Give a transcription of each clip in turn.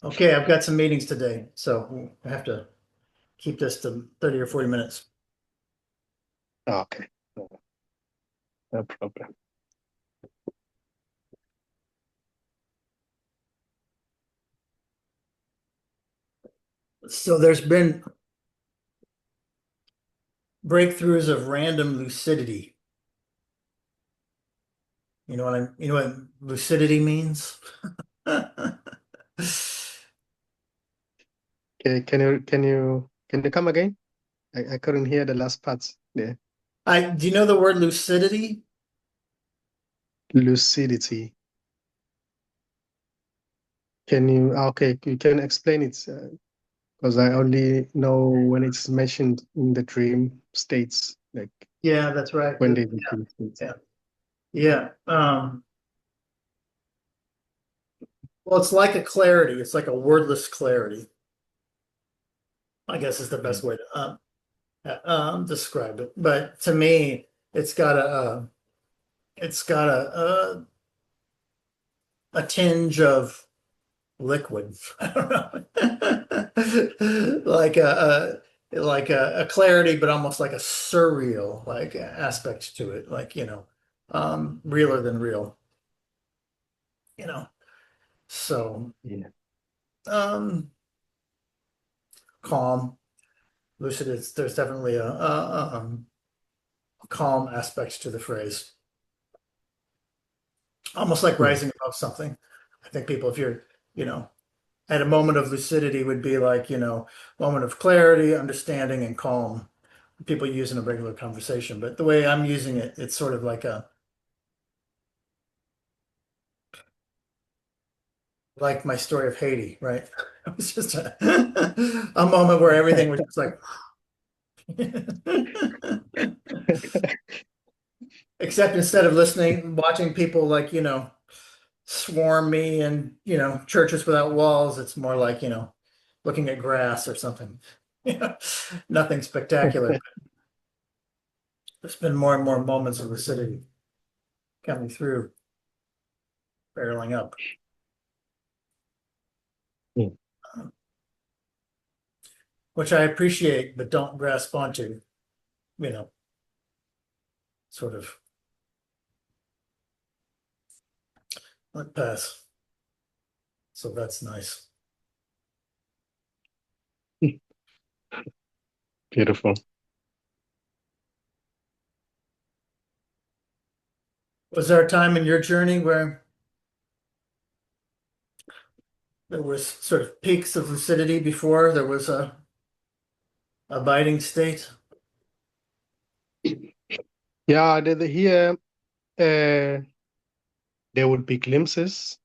Okay, I've got some meetings today, so I have to keep this to 30 or 40 minutes. Okay, no problem. So there's been breakthroughs of random lucidity. You know what lucidity means? Okay, can you come again? I couldn't hear the last parts there. Do you know the word lucidity? Lucidity. Can you, okay, you can explain it, because I only know when it's mentioned in the dream states, like Yeah, that's right. when they do dream states. Yeah. Yeah. Well, it's like a clarity. It's like a wordless clarity, I guess is the best way to describe it. But to me, it's got it's got a tinge of liquid. I don't know, like a clarity, but almost like a surreal like aspect to it, like realer than real, you know. So Yeah. um, calm, lucid. There's definitely a calm aspect to the phrase, almost like Mm. rising above something. I think people, if you're, you know, at a moment of lucidity would be like, moment of clarity, understanding, and calm. People use in a regular conversation, but the way I'm using it, it's sort of like my story of Haiti, right? It was just a moment where everything was just like, except instead of listening, watching people like, swarm me and, churches without walls, it's more like, looking at grass or something. Nothing spectacular. There's been more and more moments of lucidity coming through, barreling up, Mm. which I appreciate, but don't grasp onto, you know, sort of let pass. So that's nice. Beautiful. Was there a time in your journey where there was sort of peaks of lucidity before there was a abiding state? Yeah, here there would be glimpses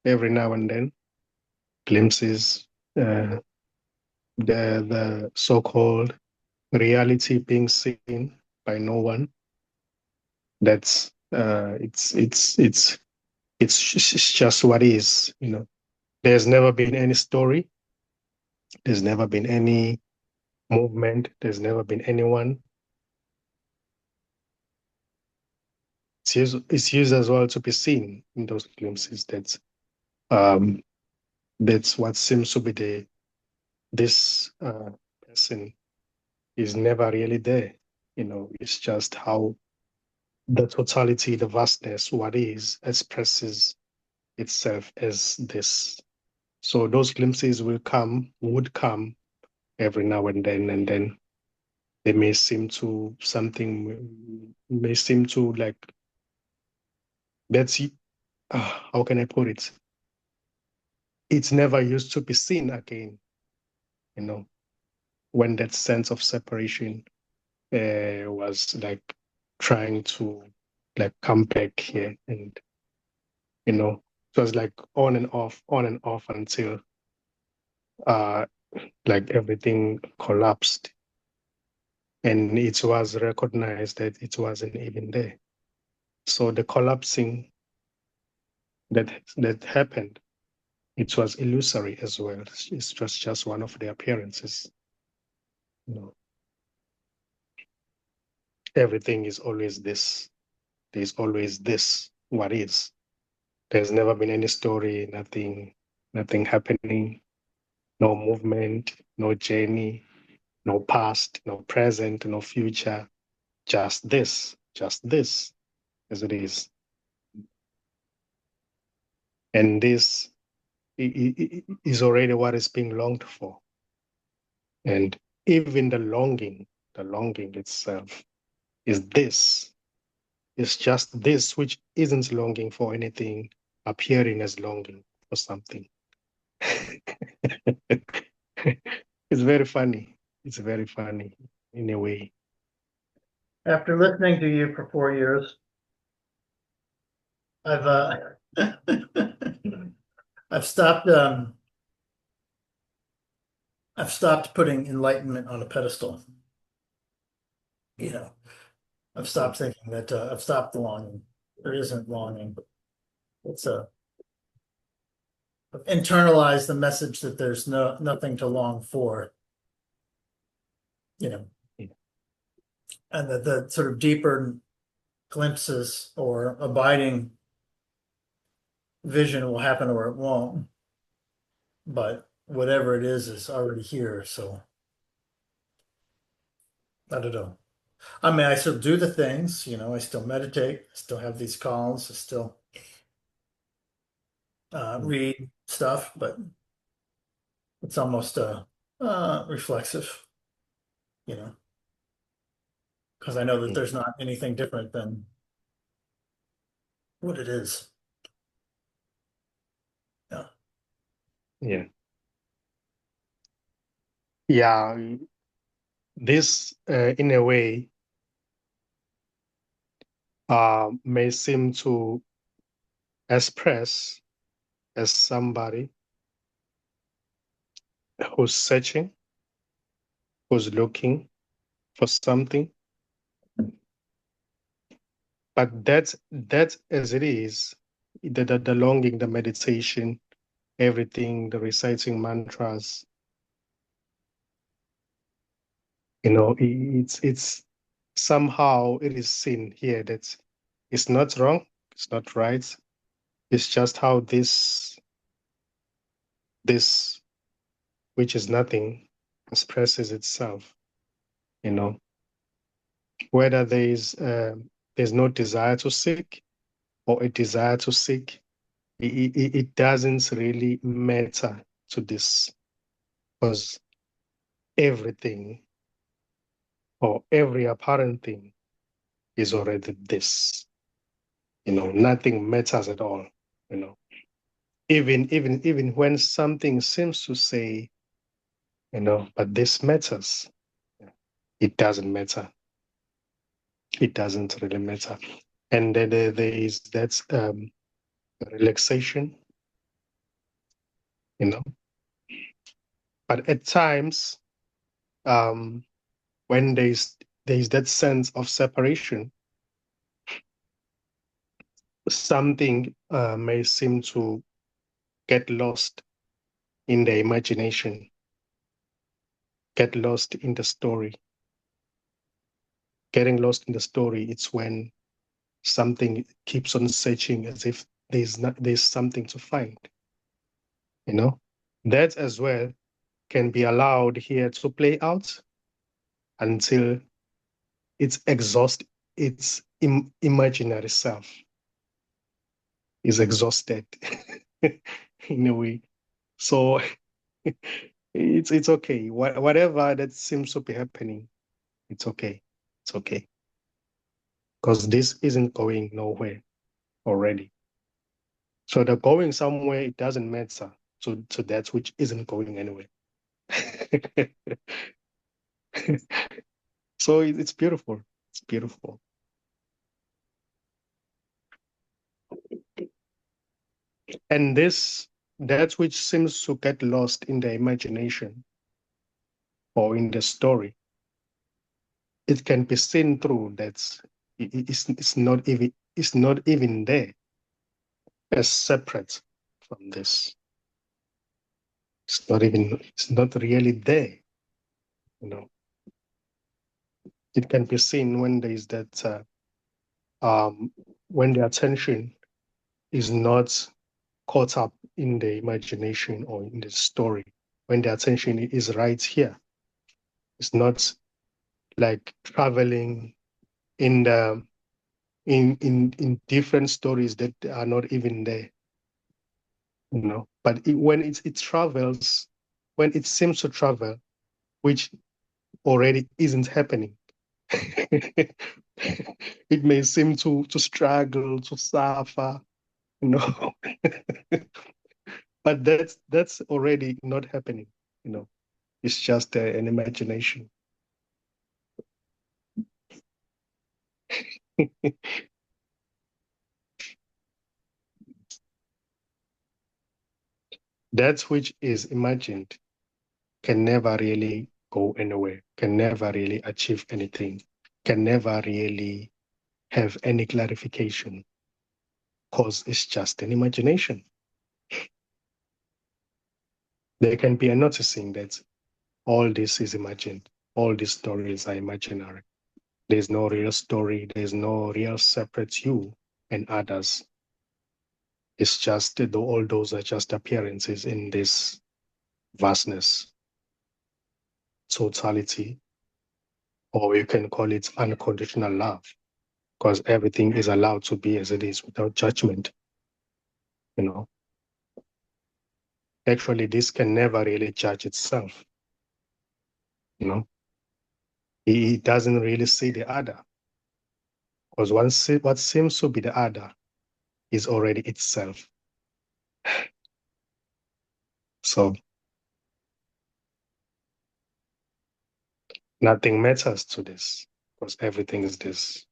every now and then, glimpses, uh, the so-called reality being seen by no one. That's it's just what is, There's never been any story. There's never been any movement. There's never been anyone. It's used as well to be seen in those glimpses. Um that's what seems to be this person is never really there. It's just how the totality, the vastness, what is, expresses itself as this. So those glimpses would come every now and then they may seem to something may seem to like that's how can I put it? It's never used to be seen again, you know, when that sense of separation was like trying to like come back here, and it was like on and off until uh like everything collapsed, and it was recognized that it wasn't even there. So the collapsing that happened, it was illusory as well. It's just one of the appearances. You know, everything is always this. There's always this. what is. There's never been any story, nothing happening, no movement, no journey, no past, no present, no future, just this as it is. And this is already what is being longed for. And even the longing itself is this. It's just this which isn't longing for anything, appearing as longing for something. It's very funny. It's very funny in a way. After listening to you for 4 years, I've I've stopped I've stopped putting enlightenment on a pedestal. You know, I've stopped thinking that I've stopped longing. There isn't longing. It's a I've internalized the message that there's nothing to long for. You know, and that the sort of deeper glimpses or abiding vision will happen or it won't. But whatever it is already here. So I don't know. I mean, I still do the things, I still meditate, I still have these calls, I still read stuff, but it's almost reflexive, you know, because I know that there's not anything different than what it is. Yeah. Yeah. Yeah. This, in a way, may seem to express as somebody who's searching, who's looking for something. But that's as it is, the longing, the meditation, everything, the reciting mantras, it's somehow it is seen here that it's not wrong, it's not right. It's just how this which is nothing expresses itself, you know, whether there's no desire to seek or a desire to seek, it doesn't really matter to this, because everything or every apparent thing is already this. Nothing matters at all. You know, even when something seems to say, but this matters, it doesn't matter. It doesn't really matter. And then there is that relaxation, you know. But at times, when there's that sense of separation, something may seem to get lost in the imagination, get lost in the story. Getting lost in the story, it's when something keeps on searching as if there's something to find. That as well can be allowed here to play out until it's exhausted, its imaginary self is exhausted in a way. So it's okay. Whatever that seems to be happening, it's okay. It's okay. Because this isn't going nowhere already. So the going somewhere, it doesn't matter to that which isn't going anywhere. So it's beautiful. It's beautiful. And that which seems to get lost in the imagination or in the story, it can be seen through that it's not even there as separate from this. It's not really there. It can be seen when there is that when the attention is not caught up in the imagination or in the story, when the attention is right here. It's not like traveling in the in different stories that are not even there, you know. But when it travels, when it seems to travel, which already isn't happening, it may seem to struggle, to suffer, you know. But that's already not happening, you know. It's just an imagination. That which is imagined can never really go anywhere, can never really achieve anything, can never really have any clarification, because it's just an imagination. There can be a noticing that all this is imagined, all these stories are imaginary. There's no real story, there's no real separate you and others. It's just all those are just appearances in this vastness, totality, or you can call it unconditional love, because everything is allowed to be as it is without judgment, you know. Actually, this can never really judge itself, you know. It doesn't really see the other, because what seems to be the other is already itself. So nothing matters to this, because everything is this.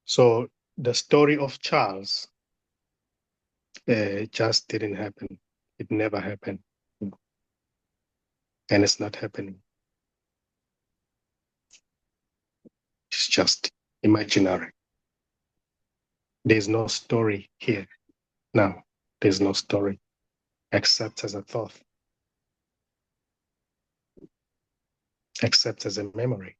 So the story of Charles just didn't happen. It never happened, and it's not happening. It's just imaginary. There's no story here now. There's no story except as a thought, except as a memory.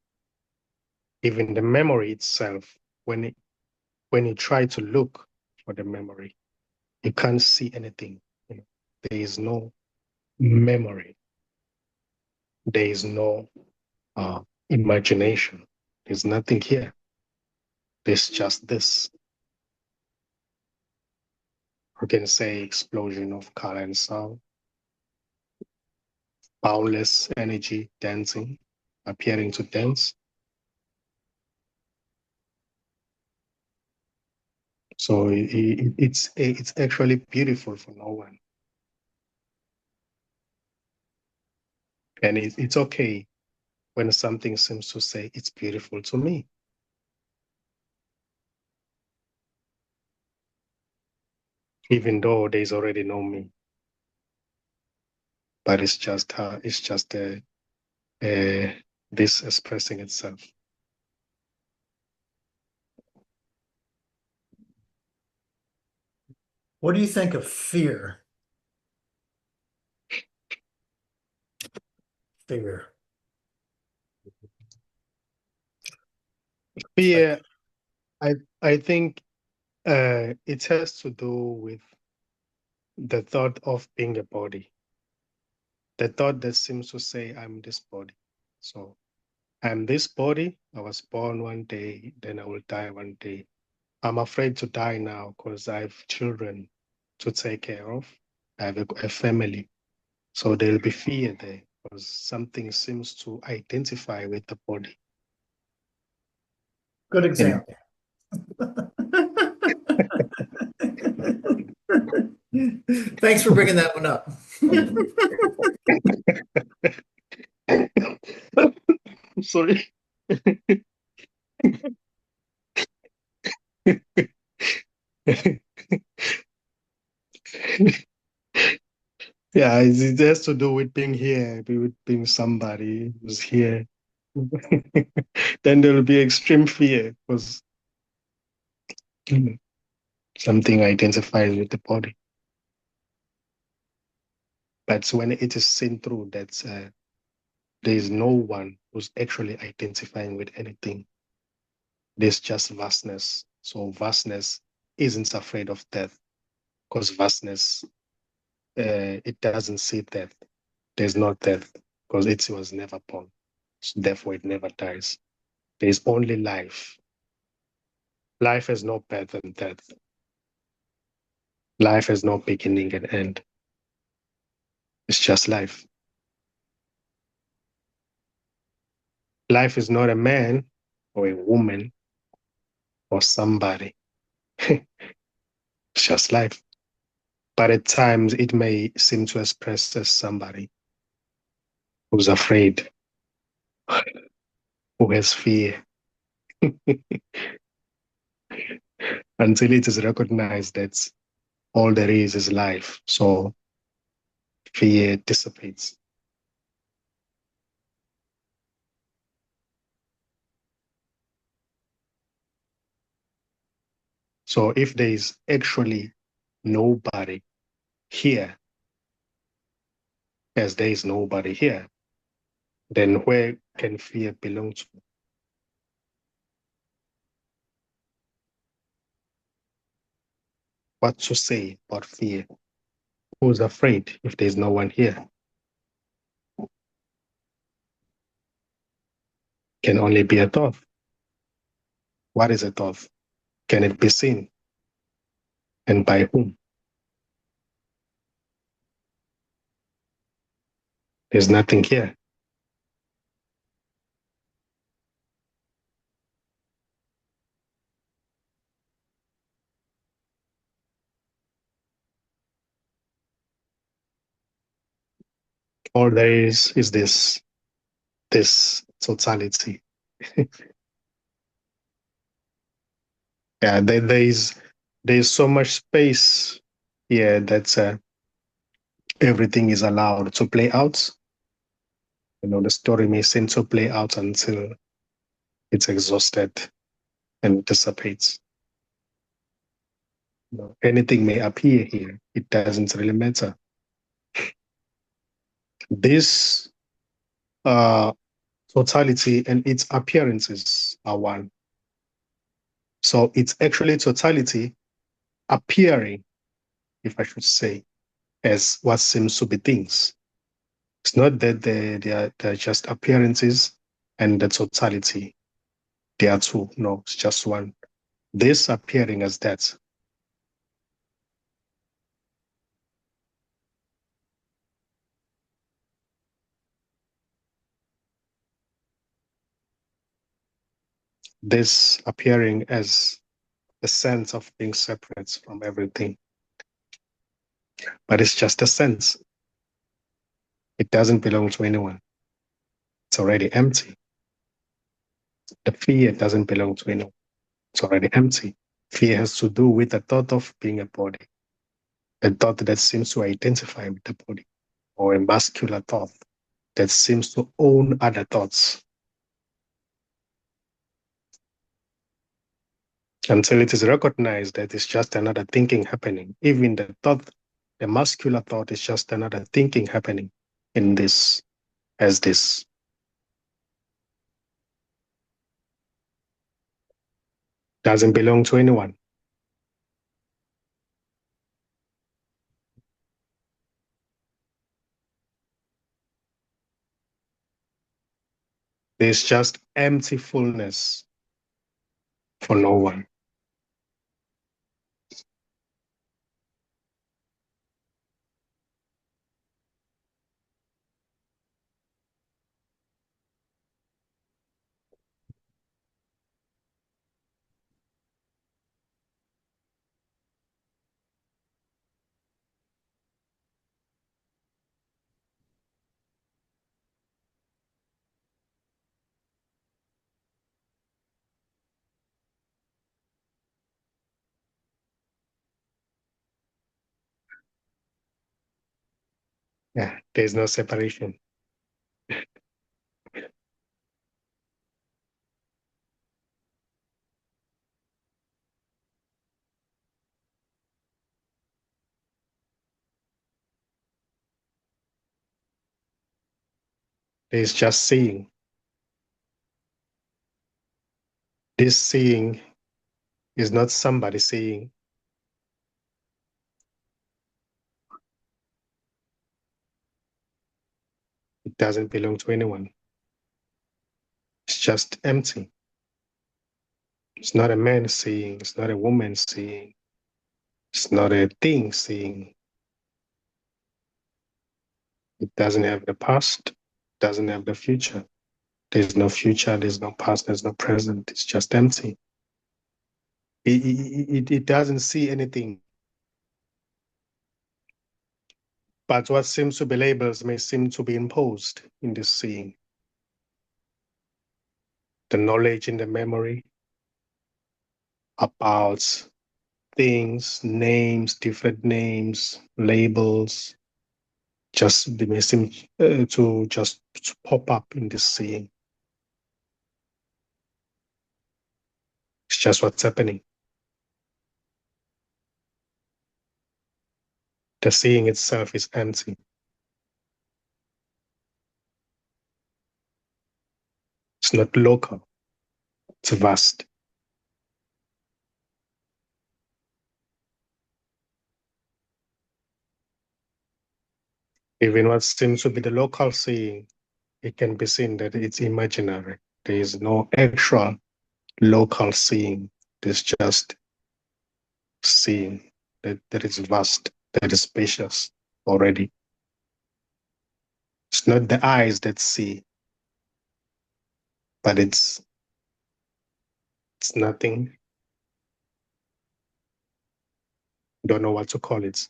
Even the memory itself, when you try to look for the memory, you can't see anything. You know, there is no memory. There is no imagination. There's nothing here. There's just this. We can say explosion of color and sound, boundless energy dancing, appearing to dance. So it's actually beautiful for no one, and it's okay when something seems to say it's beautiful to me, even though there's already no me. But it's just this expressing itself. What do you think of fear? Fear. It's like, Fear, I I think it has to do with the thought of being a body, the thought that seems to say I'm this body. So I'm this body. I was born one day, then I will die one day. I'm afraid to die now because I have children to take care of. I have a family. So there'll be fear there because something seems to identify with the body. good You know. example. Thanks for bringing that one up. Sorry. Yeah, it has to do with being here, with being somebody who's here. Then there will be extreme fear because Mm. Something identifies with the body. But when it is seen through, that there is no one who's actually identifying with anything. There's just vastness. So vastness isn't afraid of death because vastness, it doesn't see death. There's no death because it was never born. So therefore, it never dies. There's only life. Life has no birth and death. Life has no beginning and end. It's just life. Life is not a man or a woman or somebody. It's just life. But at times it may seem to express as somebody who's afraid, who has fear, until it is recognized that all there is life. So fear dissipates. So if there is actually nobody here, as there is nobody here, then where can fear belong to? What to say about fear? Who's afraid if there's no one here? Can only be a thought. What is a thought? Can it be seen? And by whom? There's nothing here. All there is this totality. Yeah, there's so much space here that everything is allowed to play out. You know, the story may seem to play out until it's exhausted and dissipates. You know, anything may appear here. It doesn't really matter. This uh, totality and its appearances are one. So it's actually totality appearing, if I should say, as what seems to be things. It's not that they're just appearances and the totality. They are two. No, it's just one. This appearing as that. This appearing as the sense of being separate from everything. But it's just a sense. It doesn't belong to anyone. It's already empty. The fear doesn't belong to anyone. It's already empty. Fear has to do with the thought of being a body, a thought that seems to identify with the body, or a muscular thought that seems to own other thoughts until it is recognized that it's just another thinking happening. Even the thought, the muscular thought, is just another thinking happening in this, as this. Doesn't belong to anyone. There's just empty fullness for no one. Yeah, there's no separation. There's just seeing. This seeing is not somebody seeing. It doesn't belong to anyone. It's just empty. It's not a man seeing. It's not a woman seeing. It's not a thing seeing. It doesn't have the past. Doesn't have the future. There's no future. There's no past. There's no present. It's just empty. It doesn't see anything. But what seems to be labels may seem to be imposed in this seeing. The knowledge and the memory about things, names, different names, labels, just they may seem to just to pop up in this seeing. It's just what's happening. The seeing itself is empty. It's not local. It's vast. Even what seems to be the local seeing, it can be seen that it's imaginary. There is no actual local seeing. There's just seeing that is vast, that is spacious already. It's not the eyes that see, but it's nothing. Don't know what to call it.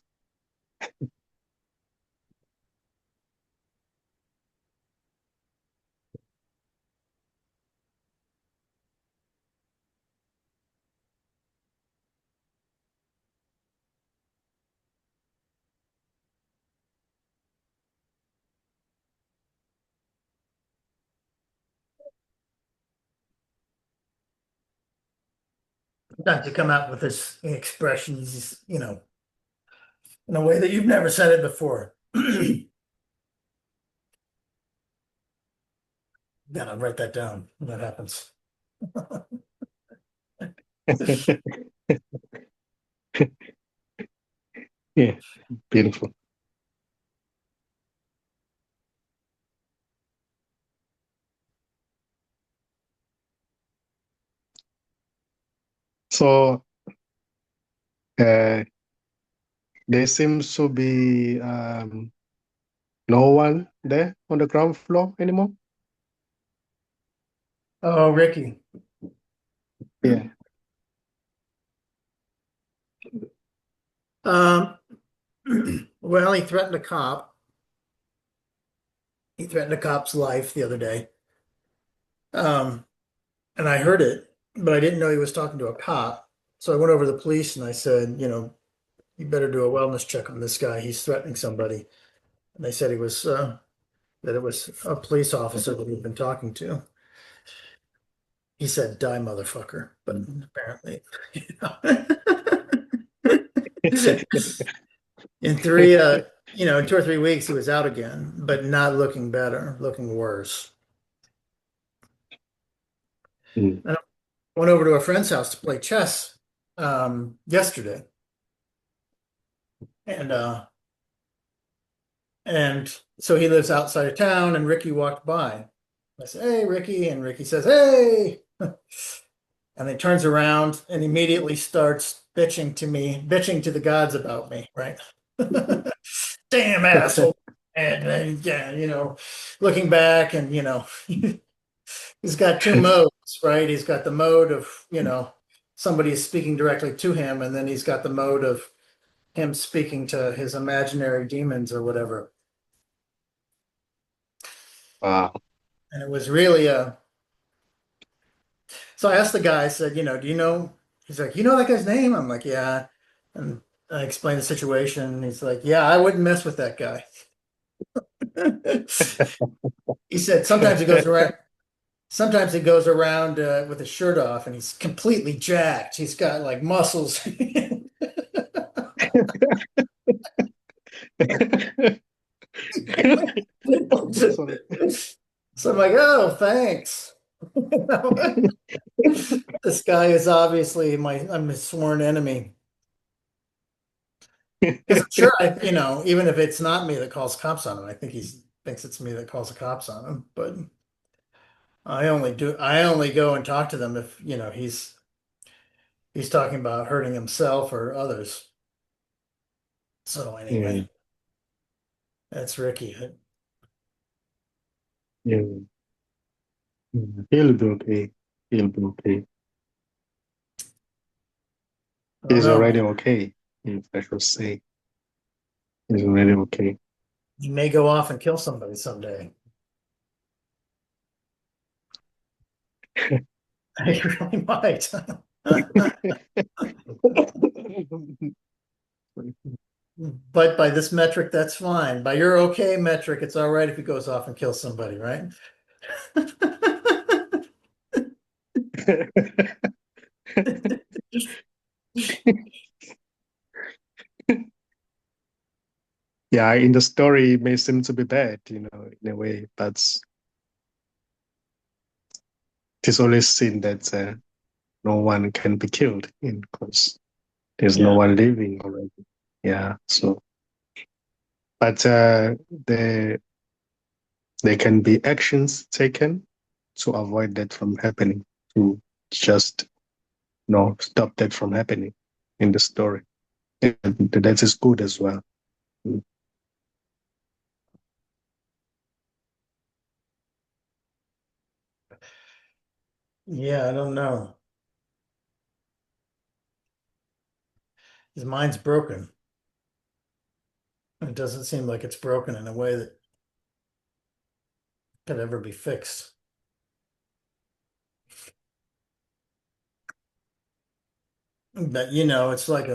Sometimes you come out with this expressions, you know, in a way that you've never said it before. Gotta write that down when that happens. Yeah, beautiful. So there seems to be no one there on the ground floor anymore. Oh, Ricky. Yeah. Um, well, he threatened a cop. He threatened a cop's life the other day. Um, and I heard it, but I didn't know he was talking to a cop. So I went over to the police and I said, you know, you better do a wellness check on this guy. He's threatening somebody. And they said he was that it was a police officer that he'd been talking to. He said, "Die, motherfucker," but apparently, you know. In three, in 2 or 3 weeks, he was out again, but not looking better, looking worse. Mm. And I went over to a friend's house to play chess yesterday, and so he lives outside of town, and Ricky walked by. I said, "Hey, Ricky," and Ricky says, "Hey," and he turns around and immediately starts bitching to me, bitching to the gods about me, right? Damn asshole. And yeah, looking back and he's got two modes, right? He's got the mode of, somebody is speaking directly to him, and then he's got the mode of him speaking to his imaginary demons or whatever. Wow. And it was really so I asked the guy, I said, do you know? He's like, you know that guy's name? I'm like, yeah. And I explained the situation. He's like, yeah, I wouldn't mess with that guy. He said sometimes he goes around with his shirt off and he's completely jacked. He's got like muscles. Sorry. So I'm like, oh, thanks. This guy is obviously I'm his sworn enemy. Because I'm sure even if it's not me that calls cops on him, I think he thinks it's me that calls the cops on him. But I only go and talk to them if, he's talking about hurting himself or others. So Yeah, anyway, that's Ricky. yeah, yeah. He'll be okay. He'll be okay. I don't He's know. already okay, if I should say. He's already okay. He may go off and kill somebody someday. He really might. But by this metric, that's fine. By your okay metric, it's all right if he goes off and kills somebody, right? Yeah, in the story, it may seem to be bad, in a way, but it is always seen that no one can be killed because there's no Yeah. one living already. Yeah, so, but there there can be actions taken to avoid that from happening, to just, stop that from happening in the story. And that is good as well. Mm. Yeah, I don't know. His mind's broken. It doesn't seem like it's broken in a way that could ever be fixed. But it's like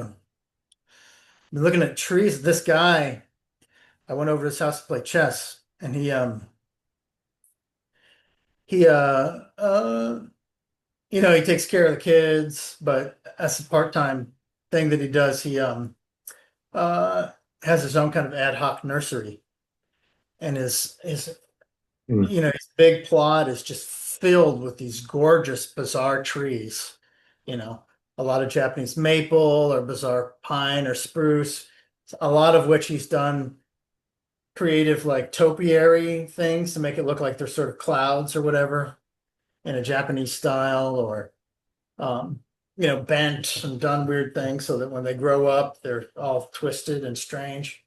looking at trees. This guy, I went over to his house to play chess, and he takes care of the kids, but as a part-time thing that he does, he uh has his own kind of ad hoc nursery, and his Mm. his big plot is just filled with these gorgeous, bizarre trees. You know, a lot of Japanese maple or bizarre pine or spruce, a lot of which he's done creative like topiary things to make it look like they're sort of clouds or whatever in a Japanese style, or um, bent and done weird things so that when they grow up, they're all twisted and strange.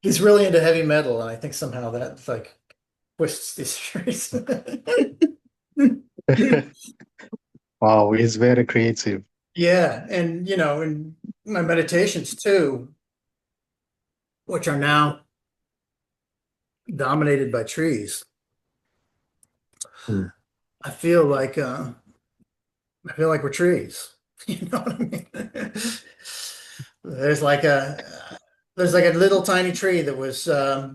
He's really into heavy metal, and I think somehow that like twists these trees. Wow, he's very creative. Yeah, and in my meditations too, which are now dominated by trees, Mm. I feel like we're trees. You know what I mean? There's like a there's like a little tiny tree that was I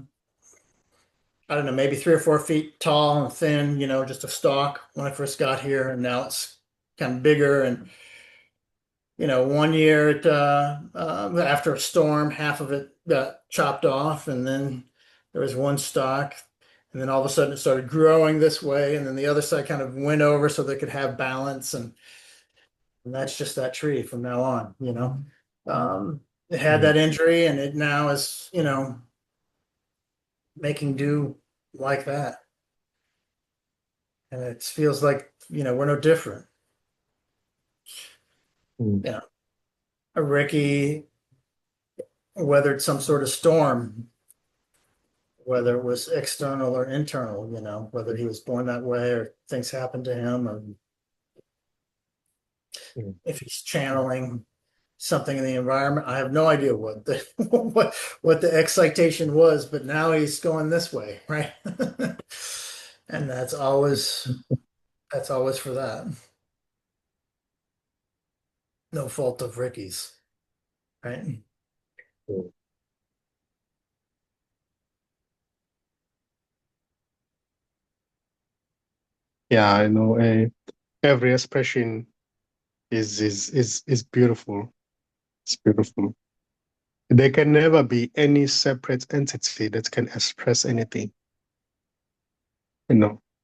don't know, maybe 3 or 4 feet tall and thin, just a stalk when I first got here, and now it's kind of bigger. And one year after a storm, half of it got chopped off, and then there was one stalk, and then all of a sudden it started growing this way, and then the other side kind of went over so they could have balance, and that's just that tree from now on. It had Mm. that injury, and it now is, making do like that. And it feels like, we're no different. Mm. You know, a Ricky weathered some sort of storm, whether it was external or internal, whether he was born that way or things happened to him, or Mm. if he's channeling something in the environment. I have no idea what the what the excitation was, but now he's going this way, right? And that's always for that. No fault of Ricky's, right? Mm. Yeah, I know. Every expression is beautiful. It's beautiful. There can never be any separate entity that can express anything.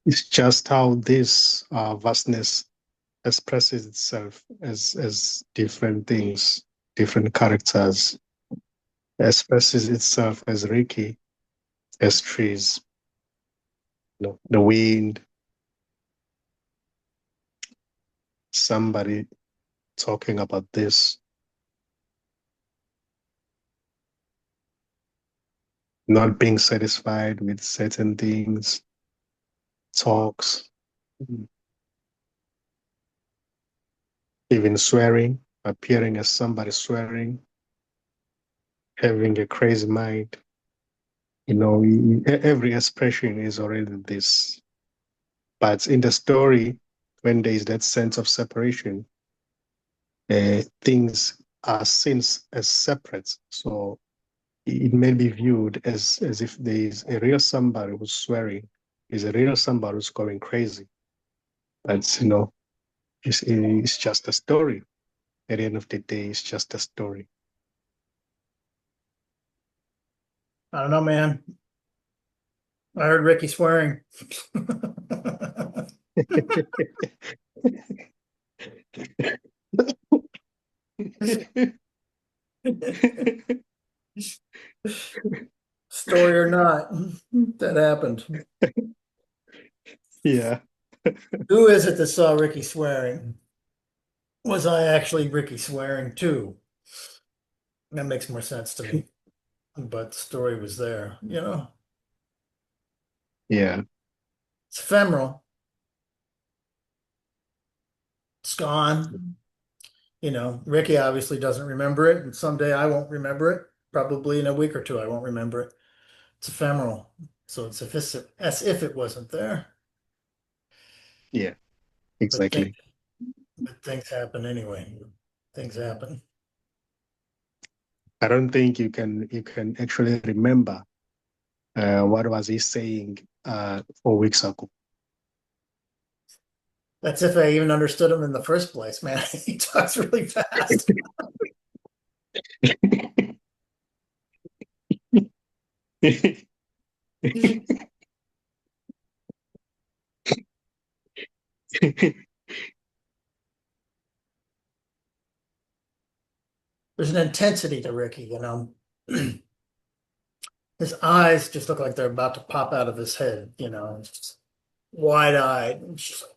It's just how this vastness expresses itself as different things, different characters, expresses itself as Reiki, as trees, the wind, somebody talking about this, not being satisfied with certain things, talks, even swearing, appearing as somebody swearing, having a crazy mind. Every expression is already this. But in the story, when there is that sense of separation, things are seen as separate. So it may be viewed as if there is a real somebody who's swearing, is a real somebody who's going crazy. But it's just a story. At the end of the day, it's just a story. I don't know, man. I heard Ricky swearing. Story or not, that happened. Yeah. Who is it that saw Ricky swearing? Was I actually Ricky swearing too? That makes more sense to me. But the story was there, Yeah. It's ephemeral. It's gone. Ricky obviously doesn't remember it, and someday I won't remember it. Probably in a week or two, I won't remember it. It's ephemeral. So it's as if it wasn't there. Yeah. But things, Exactly. but things happen anyway. Things happen. I don't think you can actually remember what was he saying 4 weeks ago. That's if I even understood him in the first place, man. He talks really fast. There's an intensity to Ricky. His eyes just look like they're about to pop out of his head. It's just wide-eyed. It's just like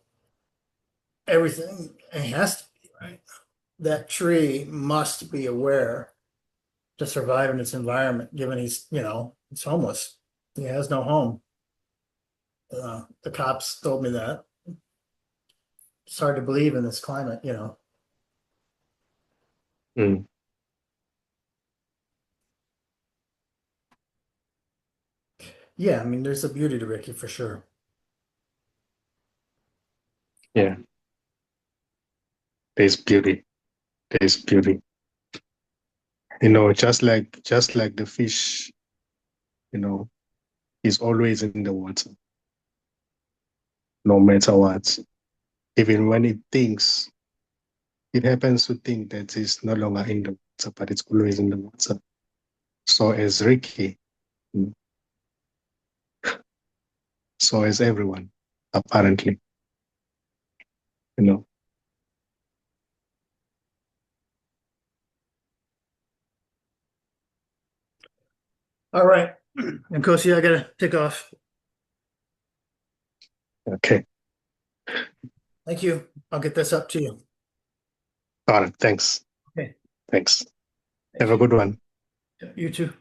everything. It has to be, right? That tree must be aware to survive in its environment, given he's homeless. He has no home. The cops told me that. It's hard to believe in this climate. Mm, Yeah, I mean, there's a beauty to Ricky for sure. yeah, there's beauty. There's beauty. Just like the fish, you know, is always in the water, no matter what. Even when it happens to think that it's no longer in the water, but it's always in the water. So as Ricky, mm, so as everyone, apparently, you know. All right. And Kosi, I gotta take off. Okay. Thank you. I'll get this up to you. All right. Thanks. Okay. Thanks. Have Thank a you. good one. You too.